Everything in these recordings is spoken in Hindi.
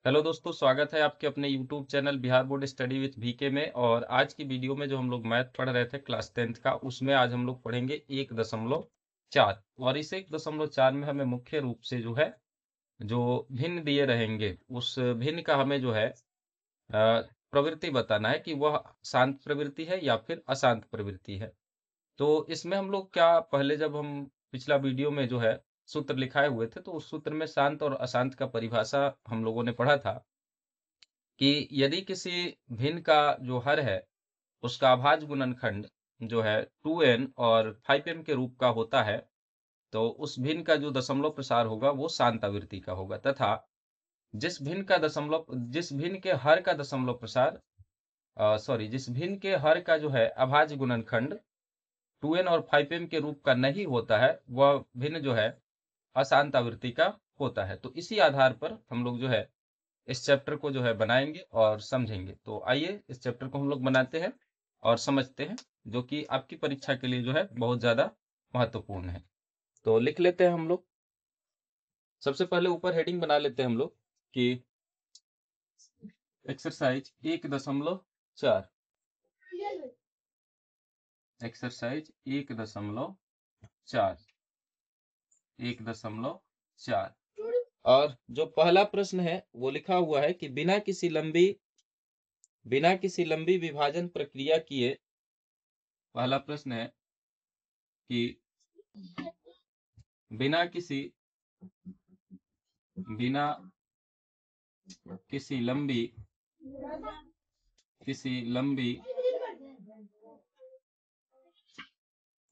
हेलो दोस्तों, स्वागत है आपके अपने YouTube channel Bihar board study with BK में। और आज की वीडियो में जो हम लोग मैथ पढ़ रहे थे क्लास 10th का, उसमें आज हम लोग पढ़ेंगे 1.4। और इस 1.4 में हमें मुख्य रूप से जो है जो भिन्न दिए रहेंगे, उस भिन्न का हमें जो है प्रवृत्ति बताना है कि वह शांत प्रवृत्ति है या फिर अशांत प्रवृत्ति है। तो इसमें हम लोग क्या, पहले जब हम पिछला वीडियो में जो है सूत्र लिखाए हुए थे, तो उस सूत्र में शांत और अशांत का परिभाषा हम लोगों ने पढ़ा था कि यदि किसी भिन्न का जो हर है उसका अभाज्य गुणनखंड जो है 2n और 5m के रूप का होता है, तो उस भिन्न का जो दशमलव प्रसार होगा वो शांत आवृत्ति का होगा। तथा जिस भिन्न के हर का दशमलव प्रसार जिस भिन्न के हर का जो है अभाज्य गुणनखंड 2n और 5m के रूप का नहीं होता है, वह भिन्न जो है अशांत आवृत्ति का होता है। तो इसी आधार पर हम लोग जो है इस चैप्टर को जो है बनाएंगे और समझेंगे। तो आइए इस चैप्टर को हम लोग बनाते हैं और समझते हैं, जो कि आपकी परीक्षा के लिए जो है बहुत ज्यादा महत्वपूर्ण है। तो लिख लेते हैं हम लोग। सबसे पहले ऊपर हेडिंग बना लेते हैं हम लोग कि एक्सरसाइज 1.4। एक्सरसाइज 1.4 1.4। और जो पहला प्रश्न है वो लिखा हुआ है कि बिना किसी लंबी विभाजन प्रक्रिया किए, पहला प्रश्न है कि बिना किसी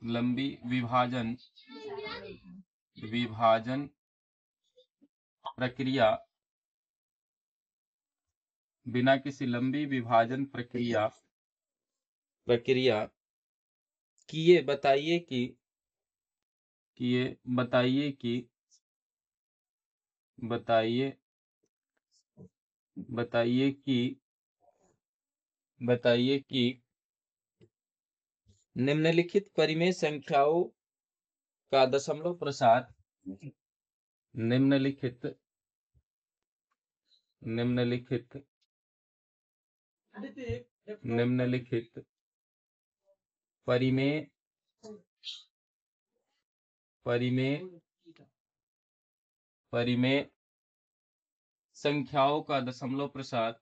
लंबी विभाजन प्रक्रिया बिना किसी लंबी विभाजन प्रक्रिया किए बताइए कि निम्नलिखित परिमेय संख्याओं का दशमलव प्रसार निम्नलिखित परिमेय संख्याओं का दशमलव प्रसार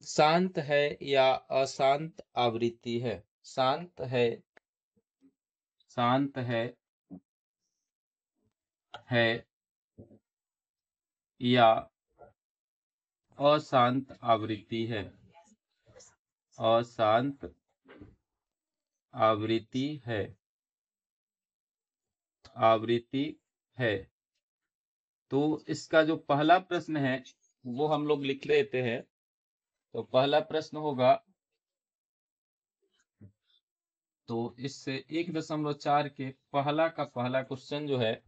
शांत है या अशांत आवृत्ति है। शांत है या अशांत आवृत्ति है। तो इसका जो पहला प्रश्न है वो हम लोग लिख लेते हैं। तो पहला प्रश्न होगा, तो इस 1.4 के पहला क्वेश्चन जो है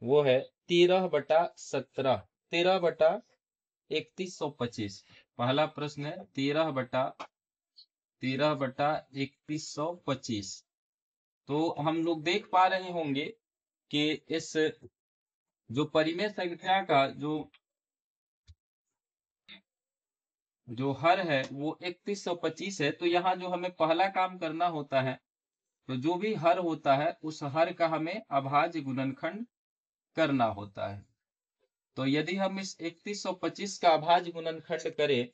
वो है 13/17, 13/3125। पहला प्रश्न है 13/3125। तो हम लोग देख पा रहे होंगे कि इस जो परिमेय संख्या का जो हर है वो 3125 है। तो यहाँ जो हमें पहला काम करना होता है, तो जो भी हर होता है उस हर का हमें अभाज्य गुणनखंड करना होता है। तो यदि हम इस 3125 का अभाज्य गुणनखंड करें,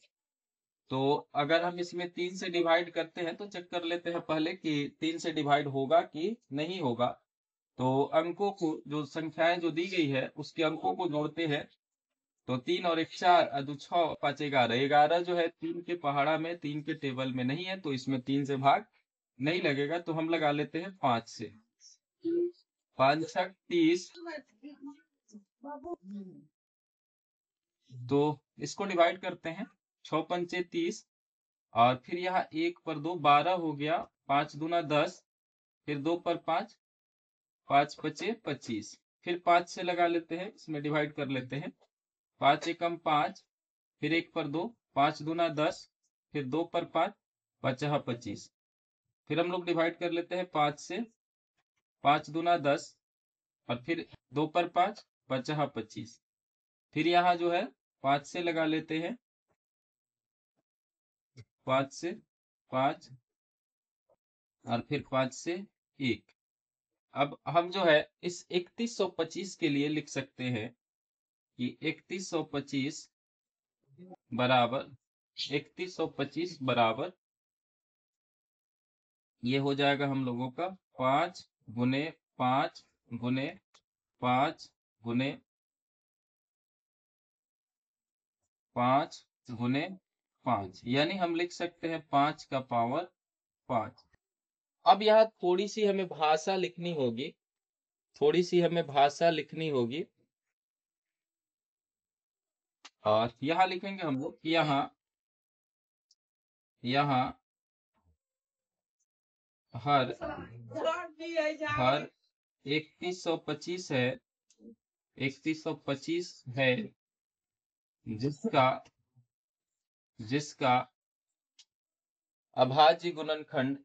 तो अगर हम इसमें 3 से डिवाइड करते हैं तो चेक कर लेते हैं पहले कि 3 से डिवाइड होगा कि नहीं होगा। तो अंकों को, जो संख्याएं जो दी गई है उसके अंकों को जोड़ते हैं। तो 3 और 1 4, 2 6, 5 11। 11 जो है 3 के पहाड़ा में, 3 के टेबल में नहीं है, तो इसमें 3 से भाग नहीं लगेगा। तो हम लगा लेते हैं 5 से। 5 6 30। तो इसको डिवाइड करते हैं, 6 पंचे 30, और फिर यहाँ 1 पर 2, 12 हो गया। 5 दूना 10, फिर 2 पर 5, 5 पचे 25, फिर 5 से लगा लेते हैं, इसमें डिवाइड कर लेते हैं। 5 एकम 5, फिर 1 पर 2, 5 दूना 10, फिर 2 पर 5, 5 25, फिर हम लोग डिवाइड कर लेते हैं 5 से, 5 दूना 10, और फिर 2 पर 5, 5 25, फिर यहाँ जो है 5 से लगा लेते हैं, 5 से 5, और फिर 5 से 1। अब हम जो है इस 3125 के लिए लिख सकते हैं कि 3125 बराबर 3125 बराबर ये हो जाएगा हम लोगों का 5 गुने 5 गुने 5 गुने 5 गुने 5, यानी हम लिख सकते हैं 5 का पावर 5। अब यहाँ थोड़ी सी हमें भाषा लिखनी होगी, थोड़ी सी हमें भाषा लिखनी होगी, और यहाँ लिखेंगे हम लोग यहाँ हर 3125 है, 3125 है जिसका अभाज्य गुणनखंड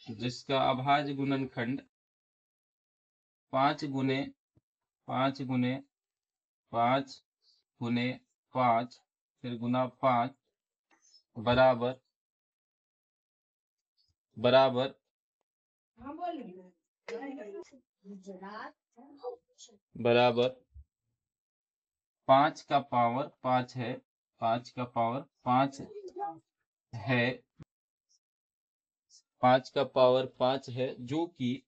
जिसका अभाज्य गुणनखंड 5 गुने 5 गुने 5 गुने 5 फिर गुना 5 बराबर 5 का पावर 5 है, 5 का पावर 5 है, 5 का पावर 5 है, जो कि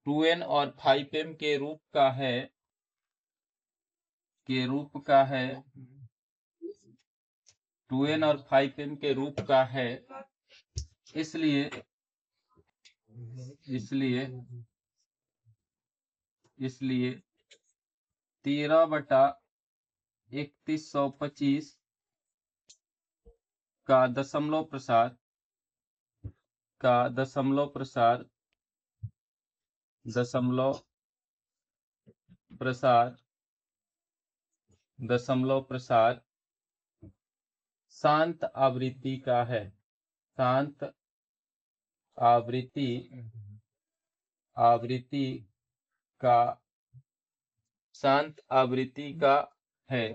2n और 5m के रूप का है, 2n और 5m के रूप का है, 2n और 5m के रूप का है, इसलिए 13/3125 का दशमलव प्रसार शांत आवृत्ति का है, शांत आवृत्ति का है।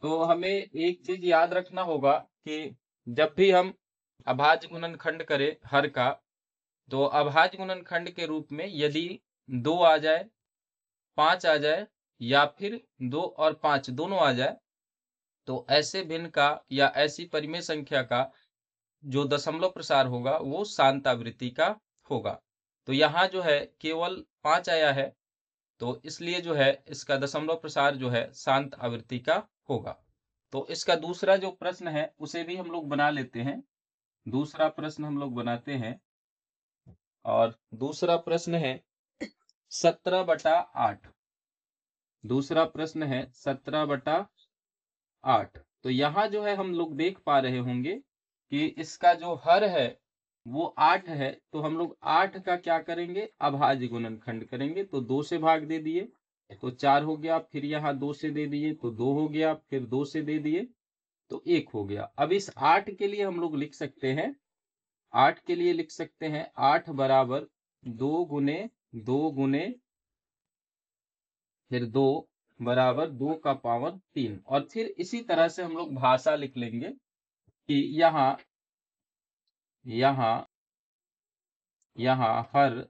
तो हमें एक चीज याद रखना होगा कि जब भी हम अभाज्य गुणनखंड करें हर का, तो अभाज्य गुणनखंड के रूप में यदि 2 आ जाए, 5 आ जाए, या फिर 2 और 5 दोनों आ जाए, तो ऐसे भिन्न का या ऐसी परिमेय संख्या का जो दशमलव प्रसार होगा वो शांत आवृत्ति का होगा। तो यहाँ जो है केवल 5 आया है, तो इसलिए जो है इसका दशमलव प्रसार जो है शांत आवृत्ति का होगा। तो इसका दूसरा जो प्रश्न है उसे भी हम लोग बना लेते हैं। दूसरा प्रश्न हम लोग बनाते हैं, और दूसरा प्रश्न है 17/8। दूसरा प्रश्न है 17/8। तो यहाँ जो है हम लोग देख पा रहे होंगे कि इसका जो हर है वो 8 है, तो हम लोग 8 का क्या करेंगे, अभाज्य गुणनखंड करेंगे। तो 2 से भाग दे दिए तो 4 हो गया, फिर यहाँ 2 से दे दिए तो 2 हो गया, फिर 2 से दे दिए तो 1 हो गया। अब इस 8 के लिए हम लोग लिख सकते हैं, 8 के लिए लिख सकते हैं 8 बराबर 2 गुने 2 गुने फिर 2 बराबर 2 का पावर 3। और फिर इसी तरह से हम लोग भाषा लिख लेंगे कि यहाँ हर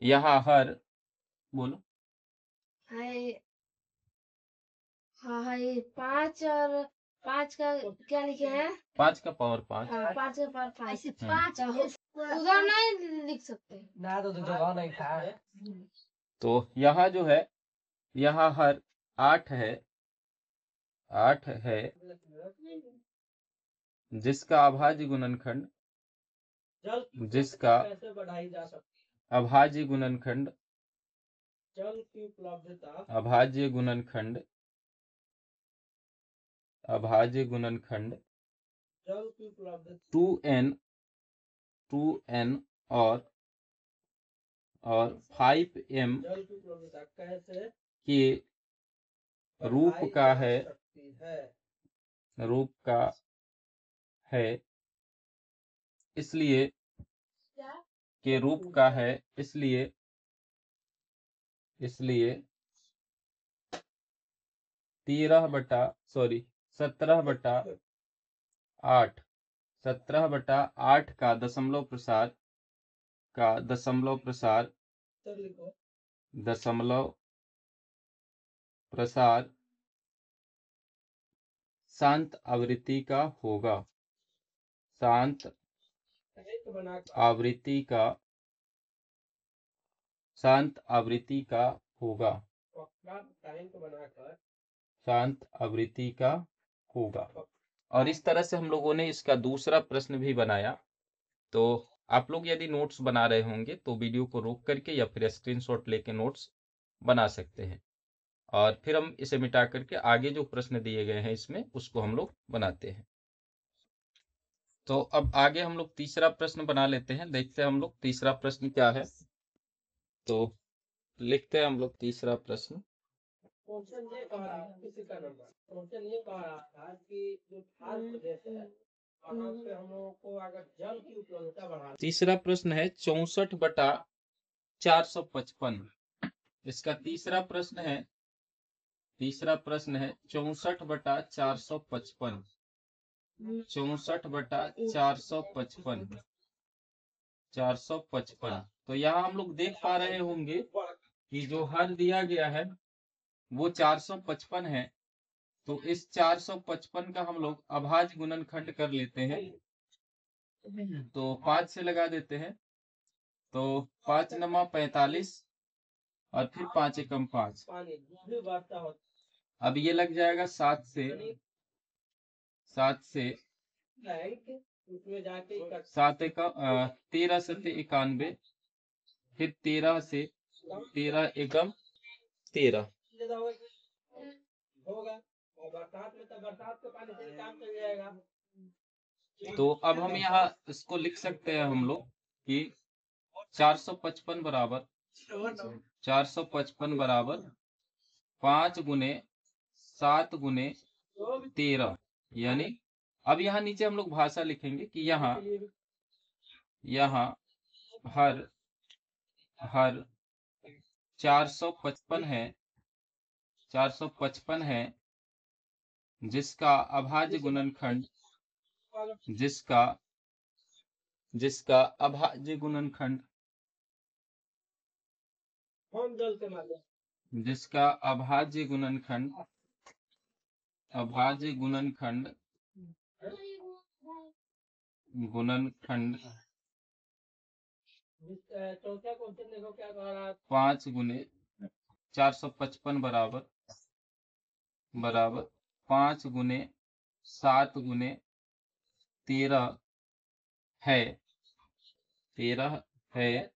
यहाँ हर बोलो है। हाँ ये 5 और 5 का क्या लिखे हैं? 5 का पावर 5। हाँ 5 का पावर 5 5 उधर नहीं लिख सकते ना, तो जगह नहीं था। तो यहाँ जो है, यहाँ हर 8 है, 8 है, जिसका अभाज्य गुणनखंड, जिसका अभाज्य गुणनखंड, अभाज्य गुणनखंड, अभाज्य गुणनखंड 2n और 5m के रूप का है, रूप का है, इसलिए के रूप का है, इसलिए 17/8 का दशमलव प्रसार शांत आवृत्ति का होगा, शांत आवृत्ति का होगा, शांत आवृत्ति का होगा। और इस तरह से हम लोगों ने इसका दूसरा प्रश्न भी बनाया। तो आप लोग यदि नोट्स बना रहे होंगे तो वीडियो को रोक करके या फिर स्क्रीनशॉट लेके नोट्स बना सकते हैं, और फिर हम इसे मिटा करके आगे जो प्रश्न दिए गए हैं इसमें उसको हम लोग बनाते हैं। तो अब आगे हम लोग तीसरा प्रश्न बना लेते हैं, देखते हैं हम लोग तीसरा प्रश्न क्या है। तो लिखते हैं हम लोग तीसरा प्रश्न। क्वेश्चन ये कह रहा था, किसी का नंबर क्वेश्चन ये कह रहा था कि जो थार प्रदेश है वहां पे हम लोगों को अगर जल की उपलब्धता बढ़ा। तीसरा प्रश्न है 64/455। इसका तीसरा प्रश्न है 64/455। 64/455। तो यहाँ हम लोग देख पा रहे होंगे कि जो हर दिया गया है वो 455 है। तो इस 455 का हम लोग अभाज्य गुणनखंड कर लेते हैं। तो 5 से लगा देते हैं, तो 5 नमा 45 और फिर 5 एकम 5। अब ये लग जाएगा 7 से 7 एकम 13 सत्य 91, फिर 13 से 13 एकम 13। तो अब हम यहाँ इसको लिख सकते हैं हम लोग कि 455 बराबर 5 गुने 7 गुने 13, यानी अब यहाँ नीचे हम लोग भाषा लिखेंगे कि यहाँ हर 455 है, जिसका अभाज्य गुणनखंड, जिसका अभाज्य गुणनखंड, जिसका अभाज्य गुणनखंड 5 गुने 455 बराबर 5 गुने 7 गुने 13 है,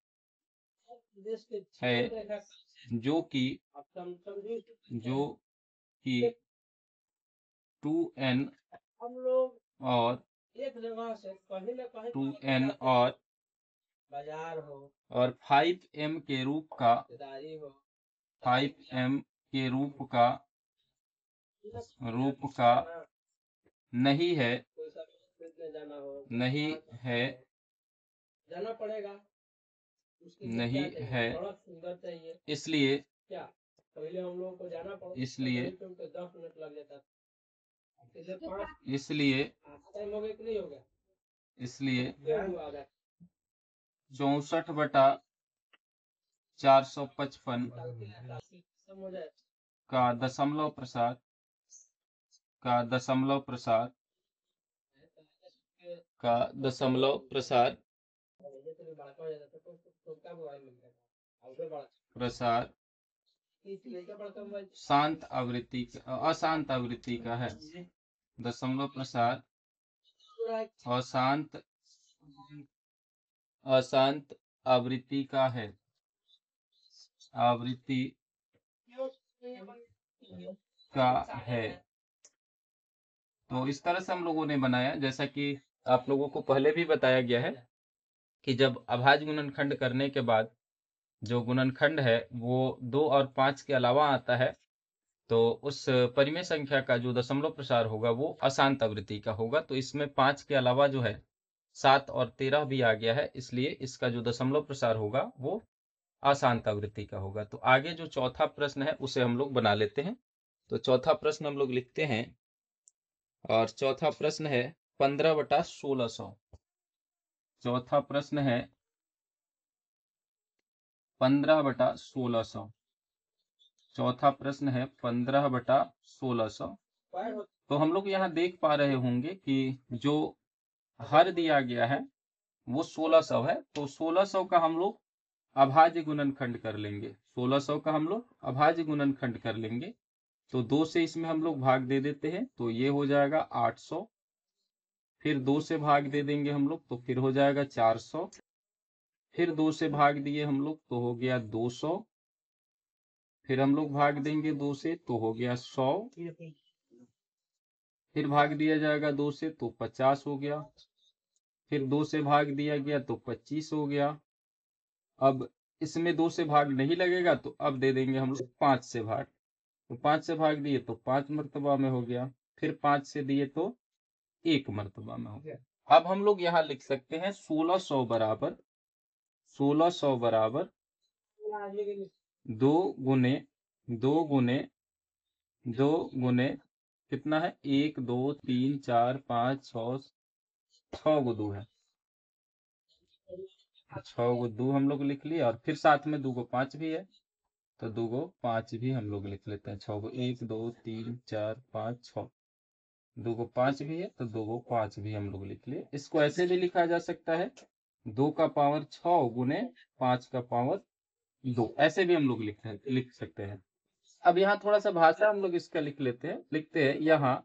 जो कि 2n और 5m के रूप का नहीं है, इसलिए 455 समझे? का दशमलव प्रसार का दशमलव प्रसार का दशमलव प्रसार ये तो बड़ा हो जाता तो क्या मोबाइल मिलता है और बड़ा प्रसार इसलिए क्या बड़ा मोबाइल शांत आवृत्ति अशांत आवृत्ति का है। दशमलव प्रसार अशांत अशांत आवृत्ति का है। आवृत्ति का है। तो इस तरह से हम लोगों ने बनाया, जैसा कि आप लोगों को पहले भी बताया गया है कि जब अभाज्य गुणनखंड करने के बाद जो गुणनखंड है वो 2 और 5 के अलावा आता है, तो उस परिमेय संख्या का जो दशमलव प्रसार होगा वो अशांत आवृत्ति का होगा। तो इसमें 5 के अलावा जो है 7 और 13 भी आ गया है, इसलिए इसका जो दशमलव प्रसार होगा वो अशांत आवृत्ति का होगा। तो आगे जो चौथा प्रश्न है उसे हम लोग बना लेते हैं। तो चौथा प्रश्न हम लोग लिखते हैं, और चौथा प्रश्न है 15/1600। चौथा प्रश्न है 15/1600। चौथा प्रश्न है 15/1600। तो हम लोग यहाँ देख पा रहे होंगे कि जो हर दिया गया है वो 1600 है। तो 1600 का हम लोग अभाज्य गुणनखंड कर लेंगे। 1600 का हम लोग अभाज्य गुणनखंड कर लेंगे। तो 2 से इसमें हम लोग भाग दे देते हैं, तो ये हो जाएगा 800। फिर 2 से भाग दे देंगे हम लोग, तो फिर हो जाएगा 400। फिर 2 से भाग दिए हम लोग, तो हो गया 200। फिर हम लोग भाग देंगे 2 से, तो हो गया 100। फिर भाग दिया जाएगा 2 से, तो 50 हो गया। फिर 2 से भाग दिया गया तो 25 हो गया। अब इसमें 2 से भाग नहीं लगेगा, तो अब दे देंगे हम लोग 5 से भाग। तो 5 से भाग दिए तो 5 मर्तबा में हो गया। फिर 5 से दिए तो 1 मर्तबा में हो गया। अब हम लोग यहाँ लिख सकते हैं 1600 बराबर 2 गुने 2 गुने कितना है, 1 2 3 4 5 6 गो 2 है, 6 गो 2 हम लोग लिख लिए। और फिर साथ में 2 गो 5 भी है, तो 2 गो 5 भी हम लोग लिख लेते हैं। 6 गो 1 2 3 4 5 6, 2 गो 5 भी है, तो 2 गो 5 भी हम लोग लिख लिए। इसको ऐसे भी लिखा जा सकता है 2 का पावर 6 गुने 5 का पावर 2, ऐसे भी हम लोग लिख सकते हैं। अब यहाँ थोड़ा सा भाषा हम लोग इसका लिखते हैं। यहाँ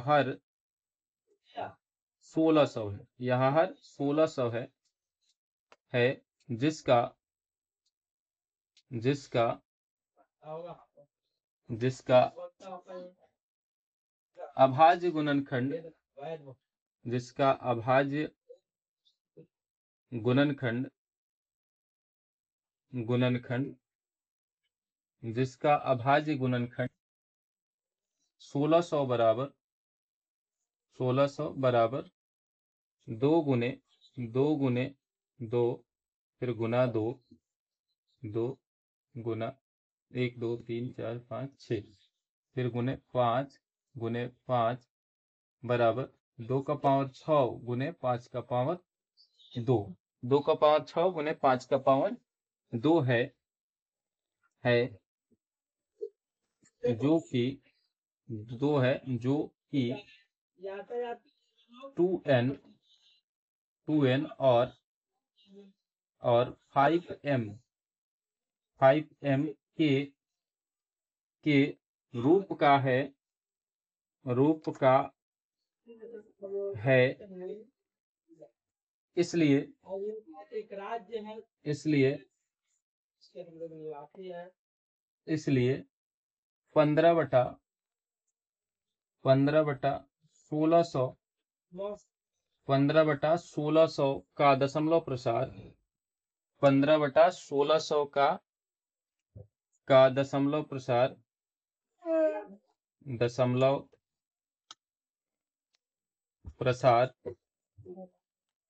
हर 1600 है। यहाँ हर 1600 है जिसका अभाज्य गुणनखंड जिसका अभाज्य गुणनखंड जिसका अभाज्य गुणनखंड 1600 बराबर 2 गुने 2 फिर गुना 2 गुना 1 2 3 4 5 6, फिर गुने 5 बराबर 2 का पावर 6 गुने 5 का पावर 2। 2 का पावर 6 गुने 5 का पावर 2 है जो कि 2n और 5m के रूप का है। इसलिए एक राज्य है, इसलिए हम लोग निवासी है। 15/1600 का दशमलव प्रसार 15/1600 का दशमलव प्रसार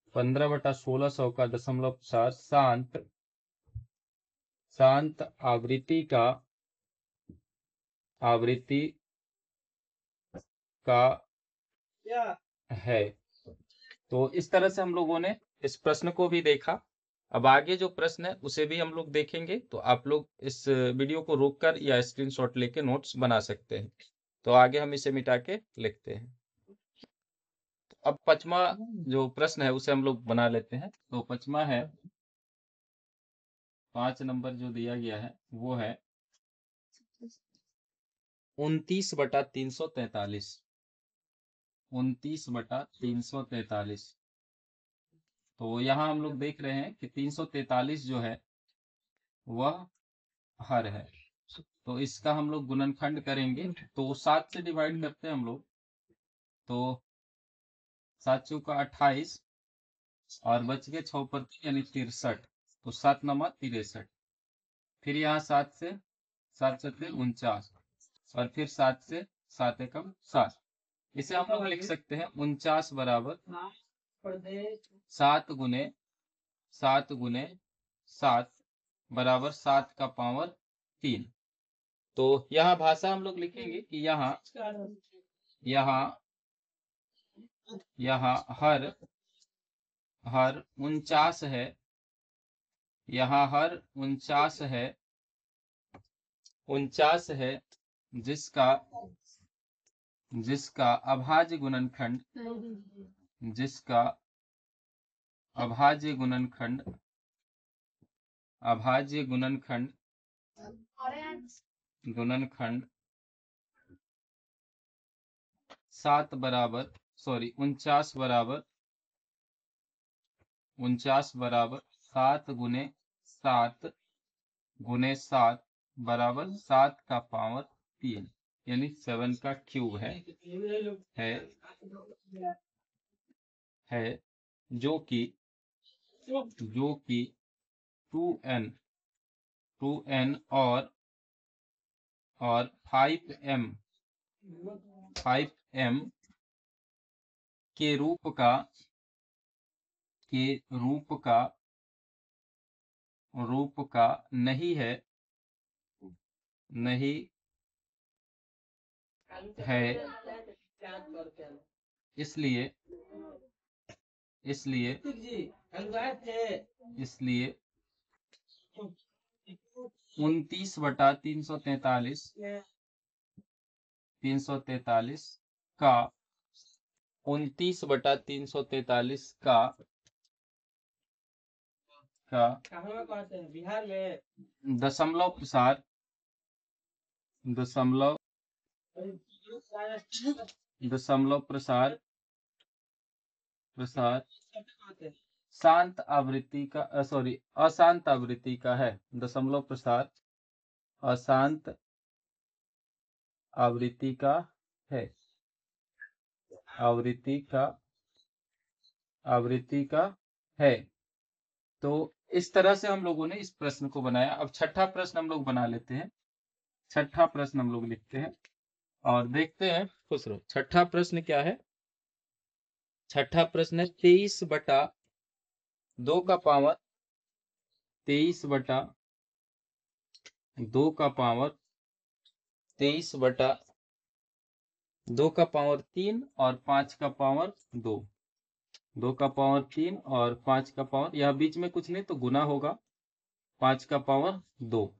15/1600 का दशमलव प्रसार शांत आवृत्ति का है। तो इस तरह से हम लोगों ने इस प्रश्न को भी देखा। अब आगे जो प्रश्न है उसे भी हम लोग देखेंगे, तो आप लोग इस वीडियो को रोककर या स्क्रीनशॉट लेके नोट्स बना सकते हैं। तो आगे हम इसे मिटा के लिखते हैं। अब 5वां जो प्रश्न है उसे हम लोग बना लेते हैं। तो 5वां है, 5 नंबर जो दिया गया है वो है 29/343। 29/343। तो यहाँ हम लोग देख रहे हैं कि 343 जो है वह हर है। तो इसका हम लोग गुणनखंड करेंगे, तो 7 से डिवाइड करते हैं हम लोग। तो 7 चौका 28 और बच गए 6 प्रति यानी 63। तो 7 नमा 63। फिर यहाँ 7 से 7 7 49 और फिर 7 से 7 एकम 7। इसे हम लोग लिख सकते हैं 49 बराबर 7 गुने 7 गुने 7 बराबर 7 का पावर 3। तो यहाँ भाषा हम लोग लिखेंगे कि यहाँ यहाँ हर 49 है। यहाँ हर 49 है, 49 है जिसका अभाज्य गुणनखंड, जिसका अभाज्य गुणनखंड 7 बराबर 49 बराबर 7 गुने 7 गुने 7 बराबर 7 का पावर 3 यानी 7 का क्यूब है जो कि 2n और 5m के रूप का नहीं है इसलिए 29/343 का 29/343 का बिहार में दशमलव प्रसार शांत आवृत्ति का अशांत आवृत्ति का है। दशमलव प्रसार अशांत आवृत्ति का है। तो इस तरह से हम लोगों ने इस प्रश्न को बनाया। अब छठा प्रश्न हम लोग बना लेते हैं। छठा प्रश्न हम लोग लिखते हैं और देखते हैं। खुश रहो। छठा प्रश्न क्या है? छठा प्रश्न है 23/2 का पावर 23/2 का पावर 23/2 का पावर 3 और 5 का पावर 2। 2 का पावर 3 और 5 का पावर, यह बीच में कुछ नहीं तो गुना होगा 5 का पावर 2।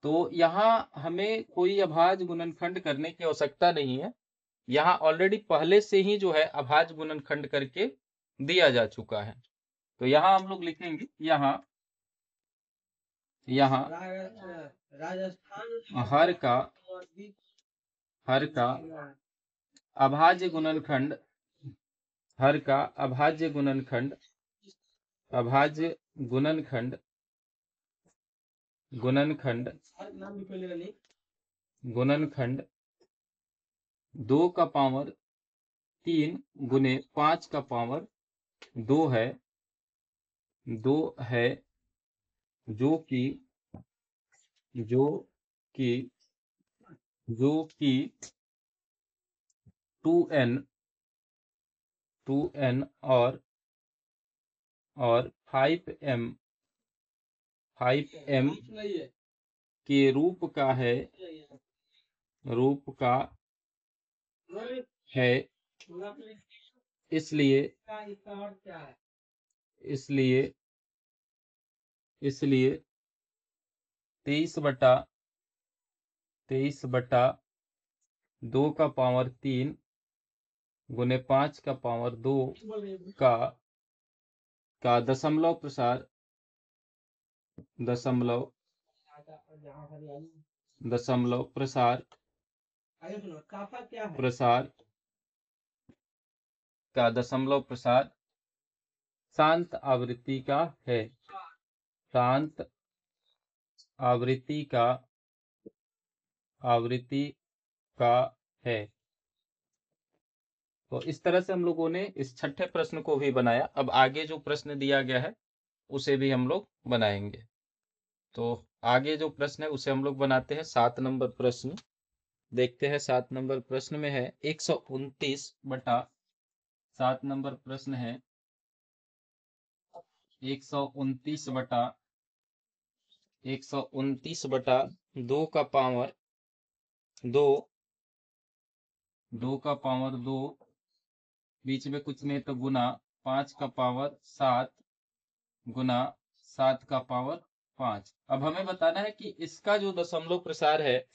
तो यहाँ हमें कोई अभाज्य गुणनखंड करने की आवश्यकता नहीं है। यहाँ ऑलरेडी पहले से ही जो है अभाज्य गुणनखंड करके दिया जा चुका है। तो यहाँ हम लोग लिखेंगे यहाँ हर का अभाज्य गुणनखंड गुणनखंड 2 का पावर 3 गुने 5 का पावर 2 है जो कि 2n और 5m के रूप का है। इसलिए इसलिए 23/2 का पावर 3 गुने 5 का पावर 2 का दशमलव प्रसार का दशमलव प्रसार शांत आवृत्ति का है। शांत आवृत्ति का है। तो इस तरह से हम लोगों ने इस छठे प्रश्न को भी बनाया। अब आगे जो प्रश्न दिया गया है उसे भी हम लोग बनाएंगे। तो आगे जो प्रश्न है उसे हम लोग बनाते हैं। 7 नंबर प्रश्न देखते हैं। 7 नंबर प्रश्न में है 7 नंबर प्रश्न है 129/2 का पावर 2 बीच में कुछ नहीं तो गुना 5 का पावर 7 गुना 7 का पावर 5। अब हमें बताना है कि इसका जो दशमलव प्रसार है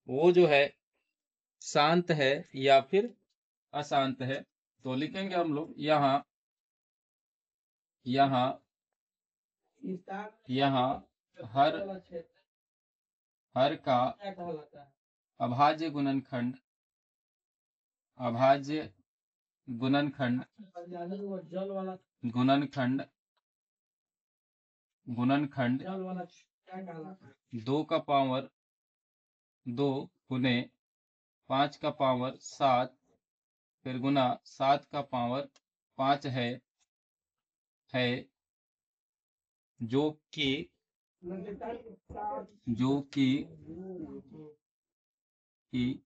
वो जो है शांत है या फिर अशांत है। तो लिखेंगे हम लोग यहाँ हर का अभाज्य गुणनखंड गुणनखंड 2 का पावर 2 गुने 5 का पावर 7 फिर गुना 7 का पावर 5 है जो कि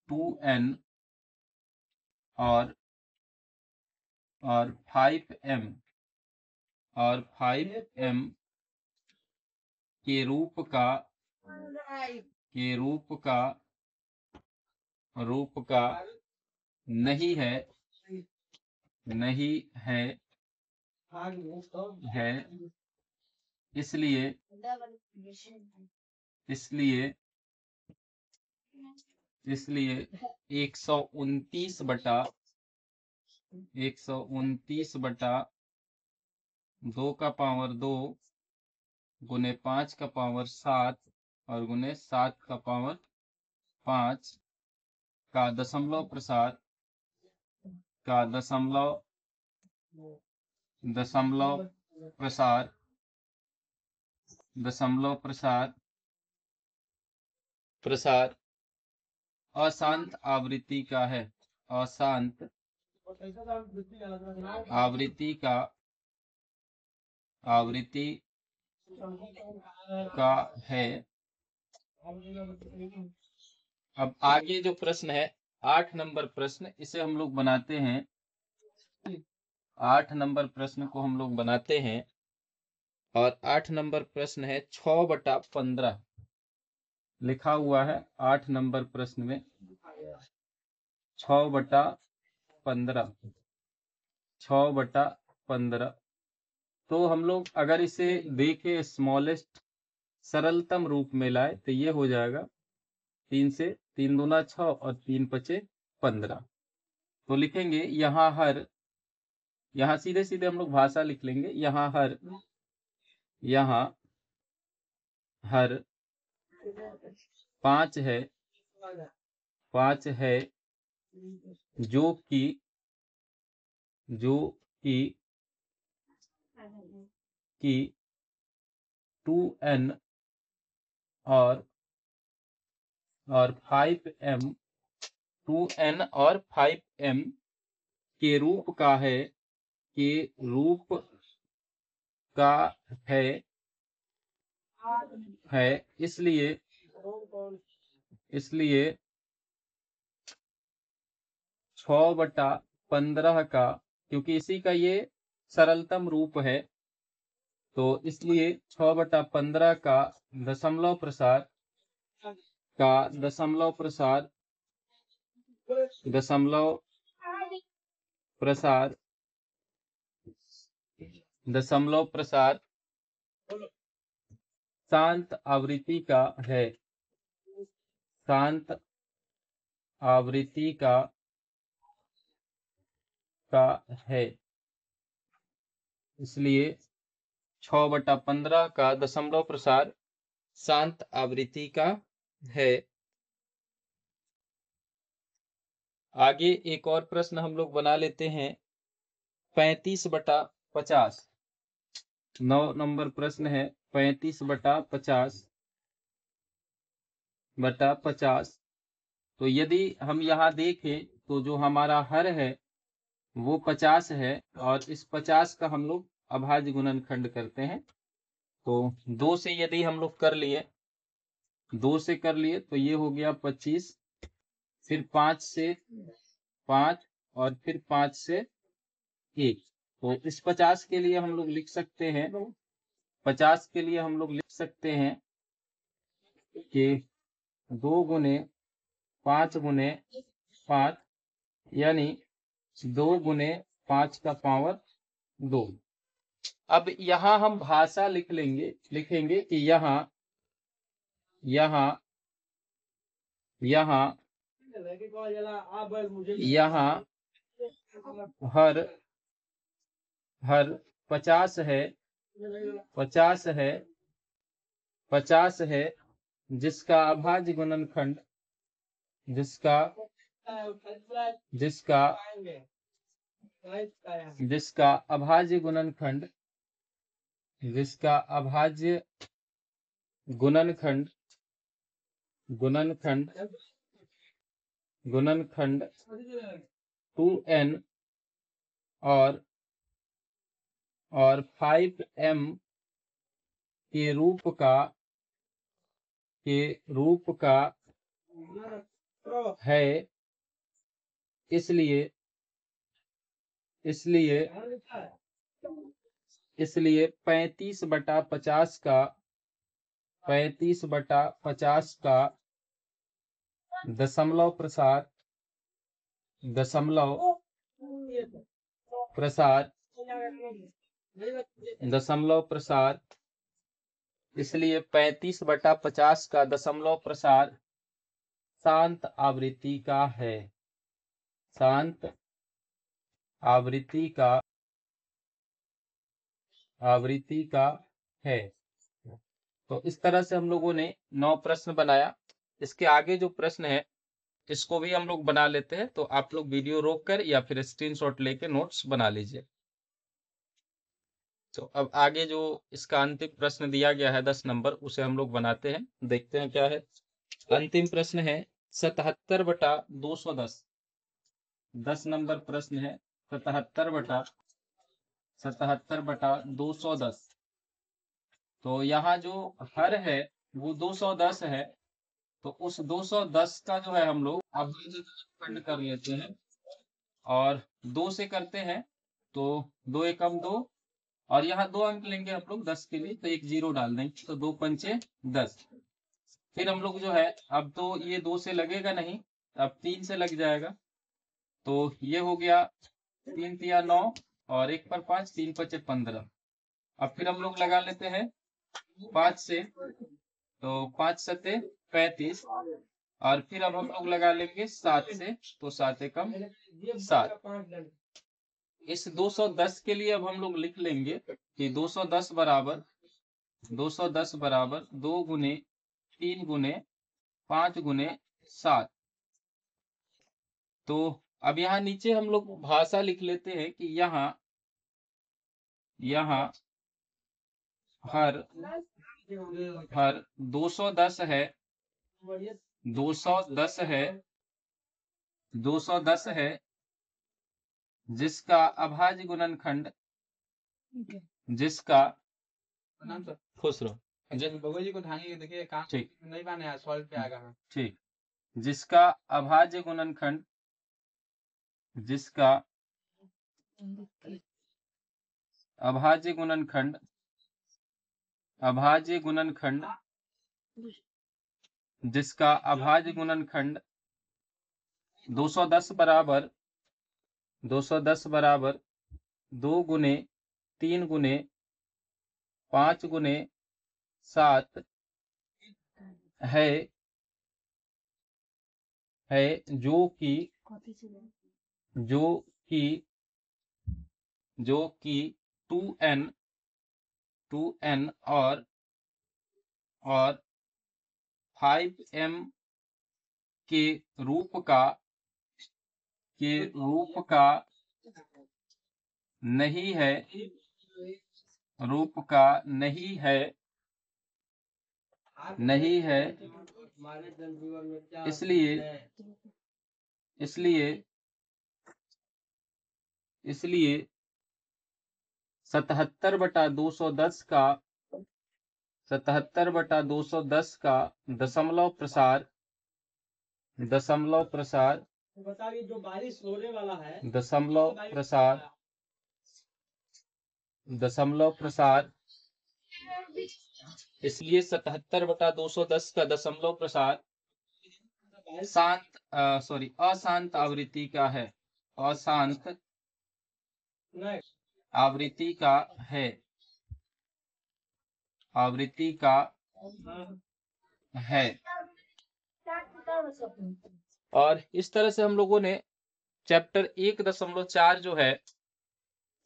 2n और 5m के रूप का नहीं है इसलिए 129/2 का पावर 2 गुने 5 का पावर 7 और गुने 7 का पावर 5 का दशमलव प्रसार अशांत आवृत्ति का है। अशांत आवृत्ति का है। अब आगे जो प्रश्न है 8 नंबर प्रश्न, इसे हम लोग बनाते हैं। 8 नंबर प्रश्न को हम लोग बनाते हैं और 8 नंबर प्रश्न है 6/15 लिखा हुआ है। 8 नंबर प्रश्न में 6/15 तो हम लोग अगर इसे देखें स्मॉलेस्ट सरलतम रूप में लाए तो ये हो जाएगा 3 से 3 दूना 6 और 3 पचे 15। तो लिखेंगे यहाँ सीधे सीधे हम लोग भाषा लिख लेंगे। यहाँ हर 5 है जो कि 2n और 5m 2n और 5m के रूप का है इसलिए 6/15 का, क्योंकि इसी का ये सरलतम रूप है तो इसलिए 6/15 का दशमलव प्रसार दशमलव प्रसार शांत आवृत्ति का है, शांत आवृत्ति का है। इसलिए 6/15 का दशमलव प्रसार शांत आवृत्ति का है। आगे एक और प्रश्न हम लोग बना लेते हैं। 35/50 9 नंबर प्रश्न है। 35/50 तो यदि हम यहाँ देखें तो जो हमारा हर है वो 50 है और इस 50 का हम लोग अभाज्य गुणनखंड करते हैं। तो 2 से यदि हम लोग कर लिए, 2 से कर लिए तो ये हो गया 25, फिर 5 से 5 और फिर 5 से 1। तो इस 50 के लिए हम लोग लिख सकते हैं, 50 के लिए हम लोग लिख सकते हैं कि 2 गुने 5 गुने 5 यानी 2 गुने 5 का पावर 2। अब यहाँ हम भाषा लिखेंगे कि यहाँ हर 50 है जिसका अभाज्य गुणनखंड जिसका अभाज्य गुणनखंड 2n और 5m के रूप का है। इसलिए 35/50 का दशमलव प्रसार इसलिए 35/50 का दशमलव प्रसार शांत आवृत्ति का है, शांत आवृत्ति का है। तो इस तरह से हम लोगों ने 9 प्रश्न बनाया। इसके आगे जो प्रश्न है इसको भी हम लोग बना लेते हैं। तो आप लोग वीडियो रोक कर या फिर स्क्रीनशॉट लेके नोट्स बना लीजिए। तो अब आगे जो इसका अंतिम प्रश्न दिया गया है 10 नंबर, उसे हम लोग बनाते हैं, देखते हैं क्या है। अंतिम प्रश्न है 77/210। 10 नंबर प्रश्न है 77/210। तो यहाँ जो हर है वो 210 है। तो उस 210 का जो है हम लोग अभाज्य गुणनखंड कर लेते हैं और 2 से करते हैं तो 2 एकम 2 और यहाँ 2 अंक लेंगे हम लोग 10 के लिए, तो एक 0 डाल देंगे तो 2 पंचे 10। फिर हम लोग जो है अब तो ये 2 से लगेगा नहीं, अब 3 से लग जाएगा। तो ये हो गया 3 तिया 9 और 1 पर 5, 3 5 15। अब फिर हम लोग लगा लेते हैं 5 से, तो 5 सते 35 और फिर अब हम लोग लगा लेंगे 7 से, तो 7 एकम 7। इस 210 के लिए अब हम लोग लिख लेंगे कि 210 बराबर 2 गुने 3 गुने 5 गुने 7। तो अब यहाँ नीचे हम लोग भाषा लिख लेते हैं कि यहाँ हर 210 है 210 है जिसका अभाज्य गुणनखंड खुश रहो बगल जी को धांगे देखिए काम ठीक नहीं बने सॉल्व पे आएगा। ठीक, जिसका अभाज्य गुणनखंड 210 बराबर 2 गुने 3 गुने 5 गुने 7 है जो कि जो कि 2n और 5m के रूप का नहीं है हमारे जनजीवन में क्या इसलिए 77/210 का दशमलव प्रसार बताइए जो बारिश होने वाला है दशमलव प्रसार इसलिए 77/210 का दशमलव प्रसार अशांत आवृत्ति का है आवृत्ति का है। और इस तरह से हम लोगों ने चैप्टर 1.4 जो है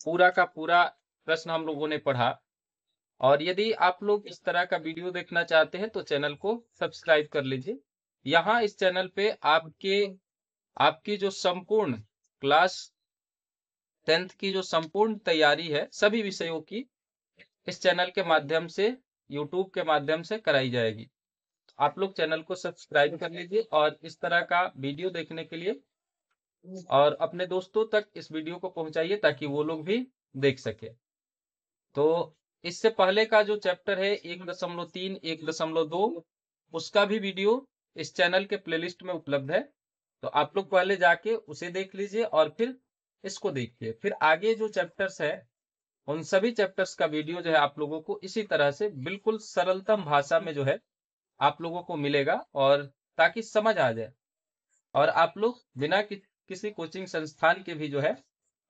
पूरा का पूरा प्रश्न हम लोगों ने पढ़ा। और यदि आप लोग इस तरह का वीडियो देखना चाहते हैं तो चैनल को सब्सक्राइब कर लीजिए। यहाँ इस चैनल पे आपकी जो संपूर्ण क्लास 10th की जो संपूर्ण तैयारी है सभी विषयों की इस चैनल के माध्यम से यूट्यूब के माध्यम से कराई जाएगी। आप लोग चैनल को सब्सक्राइब कर लीजिए और इस तरह का वीडियो देखने के लिए और अपने दोस्तों तक इस वीडियो को पहुंचाइए ताकि वो लोग भी देख सके। तो इससे पहले का जो चैप्टर है 1.3 1.2 उसका भी वीडियो इस चैनल के प्लेलिस्ट में उपलब्ध है। तो आप लोग पहले जाके उसे देख लीजिए और फिर इसको देखिए। फिर आगे जो चैप्टर्स है उन सभी चैप्टर्स का वीडियो जो है आप लोगों को इसी तरह से बिल्कुल सरलतम भाषा में जो है आप लोगों को मिलेगा और ताकि समझ आ जाए और आप लोग बिना किसी कोचिंग संस्थान के भी जो है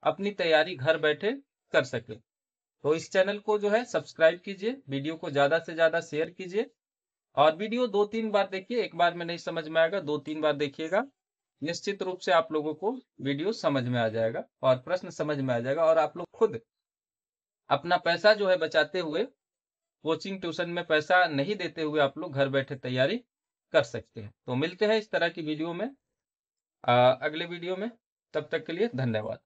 अपनी तैयारी घर बैठे कर सके। तो इस चैनल को जो है सब्सक्राइब कीजिए, वीडियो को ज्यादा से ज्यादा शेयर कीजिए और वीडियो 2-3 बार देखिए। एक बार में नहीं समझ में आएगा, 2-3 बार देखिएगा। निश्चित रूप से आप लोगों को वीडियो समझ में आ जाएगा और प्रश्न समझ में आ जाएगा और आप लोग खुद अपना पैसा जो है बचाते हुए कोचिंग ट्यूशन में पैसा नहीं देते हुए आप लोग घर बैठे तैयारी कर सकते हैं। तो मिलते हैं इस तरह की वीडियो में अगले वीडियो में। तब तक के लिए धन्यवाद।